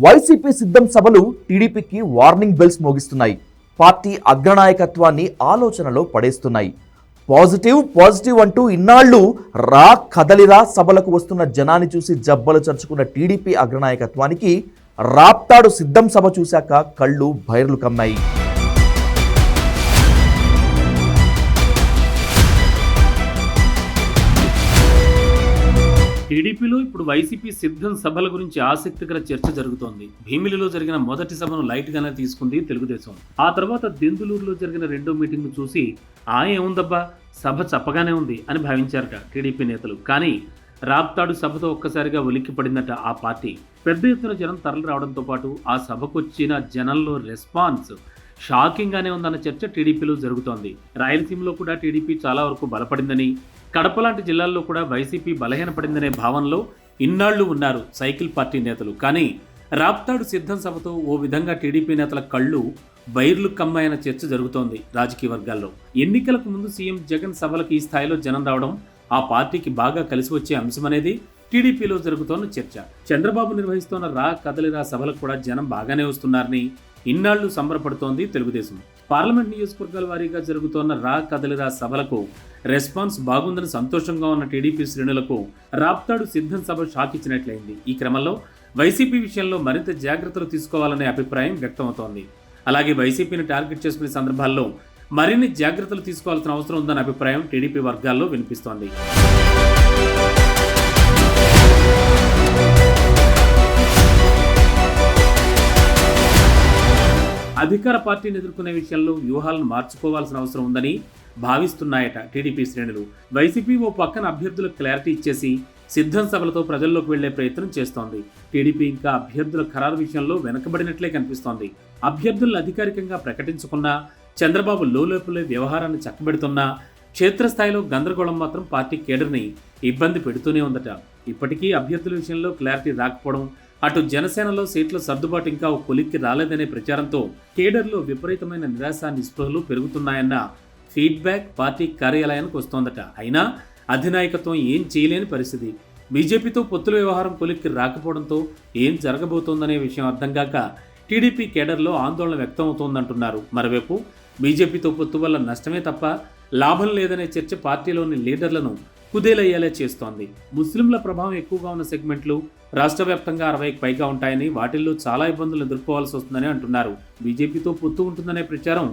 YCP సిద్ధం సభలు టీడీపీకి వార్నింగ్ బెల్స్ మోగిస్తున్నాయి. పార్టీ అగ్రనాయకత్వాన్ని ఆలోచనలో పడేస్తున్నాయి. పాజిటివ్ అంటూ ఇన్నాళ్లు కదలిరా సభలకు వస్తున్న జనాన్ని చూసి జబ్బలు చర్చుకున్న టీడీపీ అగ్రనాయకత్వానికి రాప్తాడు సిద్ధం సభ చూశాక కళ్ళు బైర్లు కమ్మాయి. టీడీపీలో ఇప్పుడు వైసీపీ సిద్ధం సభల గురించి ఆసక్తికర చర్చ జరుగుతోంది. భీమిలిలో జరిగిన మొదటి సభను లైట్ గానే తీసుకుంది తెలుగుదేశం. ఆ తర్వాత దెందులూరులో జరిగిన రెండో మీటింగ్ చూసి ఏముందబ్బా సభ చప్పగానే ఉంది అని భావించారట టీడీపీ నేతలు. కానీ రాప్తాడు సభతో ఒక్కసారిగా ఉలిక్కి పడిందట ఆ పార్టీ. పెద్ద ఎత్తున జనం తరలి రావడంతో పాటు ఆ సభకు వచ్చిన జనంలో రెస్పాన్స్ షాకింగ్ గానే ఉందన్న చర్చ టీడీపీలో జరుగుతోంది. రాయలసీమలో కూడా టీడీపీ చాలా వరకు బలపడిందని, కడప లాంటి జిల్లాల్లో కూడా వైసీపీ బలహీనపడిందనే భావనలో ఇన్నాళ్లు ఉన్నారు సైకిల్ పార్టీ నేతలు. కానీ రాప్తాడు సిద్ధం సభతో ఓ విధంగా టీడీపీ నేతల కళ్ళు బైర్లు కమ్మాయన్న చర్చ జరుగుతోంది రాజకీయ వర్గాల్లో. ఎన్నికలకు ముందు సీఎం జగన్ సభలకు ఈ స్థాయిలో జనం రావడం ఆ పార్టీకి బాగా కలిసి వచ్చే అంశమనేది టీడీపీలో జరుగుతోన్న చర్చ. చంద్రబాబు నిర్వహిస్తోన్న కదలిరా సభలకు కూడా జనం బాగానే వస్తున్నారని ఇన్నాళ్లు సంబరపడుతోంది తెలుగుదేశం. పార్లమెంట్ నియోజకవర్గాల వారీగా జరుగుతోన్న కదలిరా సభలకు రెస్పాన్స్ బాగుందని సంతోషంగా ఉన్న టీడీపీ శ్రేణులకు రాప్తాడు సిద్ధం సభ షాక్ ఇచ్చినట్లయింది. ఈ క్రమంలో వైసీపీ విషయంలో మరింత జాగ్రత్తలు తీసుకోవాలనే అభిప్రాయం వ్యక్తమవుతోంది. అలాగే వైసీపీని టార్గెట్ చేసుకునే సందర్భాల్లో మరిన్ని జాగ్రత్తలు తీసుకోవాల్సిన అవసరం ఉందన్న అభిప్రాయం టీడీపీ వర్గాల్లో వినిపిస్తోంది. అధికార పార్టీని ఎదుర్కొనే విషయంలో వ్యూహాలను మార్చుకోవాల్సిన అవసరం ఉందని భావిస్తున్నాయట టీడీపీ శ్రేణులు. వైసీపీ ఓ పక్కన అభ్యర్థులకు క్లారిటీ ఇచ్చేసి సిద్ధం సభలతో ప్రజల్లోకి వెళ్లే ప్రయత్నం చేస్తోంది. టీడీపీ ఇంకా అభ్యర్థుల ఖరారు విషయంలో వెనకబడినట్లే కనిపిస్తోంది. అభ్యర్థులను అధికారికంగా ప్రకటించకున్నా, చంద్రబాబు లోపలే వ్యవహారాన్ని చక్కబెడుతున్నా, క్షేత్రస్థాయిలో గందరగోళం మాత్రం పార్టీ కేడర్ని ఇబ్బంది పెడుతూనే ఉందట. ఇప్పటికీ అభ్యర్థుల విషయంలో క్లారిటీ రాకపోవడం, అటు జనసేనలో సీట్ల సర్దుబాటు ఇంకా ఒక కొలిక్కి రాలేదనే ప్రచారంతో కేడర్లో విపరీతమైన నిరాశ నిస్పృహలు పెరుగుతున్నాయన్న ఫీడ్బ్యాక్ పార్టీ కార్యాలయానికి వస్తోందట. అయినా అధినాయకత్వం ఏం చేయలేని పరిస్థితి. బీజేపీతో పొత్తుల వ్యవహారం కొలిక్కి రాకపోవడంతో ఏం జరగబోతోందనే విషయం అర్థం కాక టీడీపీ కేడర్లో ఆందోళన వ్యక్తమవుతోందంటున్నారు. మరోవైపు బీజేపీతో పొత్తు వల్ల నష్టమే తప్ప లాభం లేదనే చర్చ పార్టీలోని లీడర్లను కుదేలయ్యేలా చేస్తోంది. ముస్లింల ప్రభావం ఎక్కువగా ఉన్న సెగ్మెంట్లు రాష్ట్ర వ్యాప్తంగా 60కి పైగా ఉంటాయని, వాటిల్లో చాలా ఇబ్బందులు ఎదుర్కోవాల్సి వస్తుందని అంటున్నారు. బీజేపీతో పొత్తు ఉంటుందనే ప్రచారం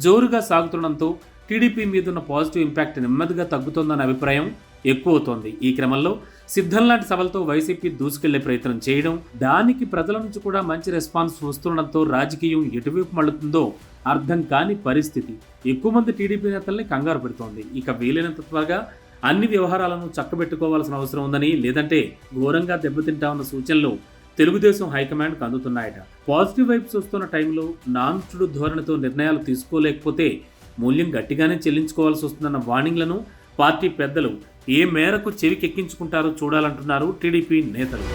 జోరుగా సాగుతుండడంతో టీడీపీ మీదున్న పాజిటివ్ ఇంపాక్ట్ నెమ్మదిగా తగ్గుతోందన్న అభిప్రాయం ఎక్కువవుతోంది. ఈ క్రమంలో సిద్ధం లాంటి సభలతో వైసీపీ దూసుకెళ్లే ప్రయత్నం చేయడం, దానికి ప్రజల నుంచి కూడా మంచి రెస్పాన్స్ వస్తుండడంతో రాజకీయం ఎటువైపు మళ్లుతుందో అర్థం కాని పరిస్థితి ఎక్కువ మంది టీడీపీ నేతల్ని కంగారు పెడుతోంది. ఇక వీలైనంత త్వరగా అన్ని వ్యవహారాలను చక్కబెట్టుకోవాల్సిన అవసరం ఉందని, లేదంటే ఘోరంగా దెబ్బతింటామన్న సూచనలు తెలుగుదేశం హైకమాండ్కు అందుతున్నాయట. పాజిటివ్ వైబ్స్ వస్తున్న టైంలో నాన్చుడు ధోరణితో నిర్ణయాలు తీసుకోలేకపోతే మూల్యం గట్టిగానే చెల్లించుకోవాల్సి వస్తుందన్న వార్నింగ్లను పార్టీ పెద్దలు ఏ మేరకు చెవికెక్కించుకుంటారో చూడాలంటున్నారు టీడీపీ నేతలు.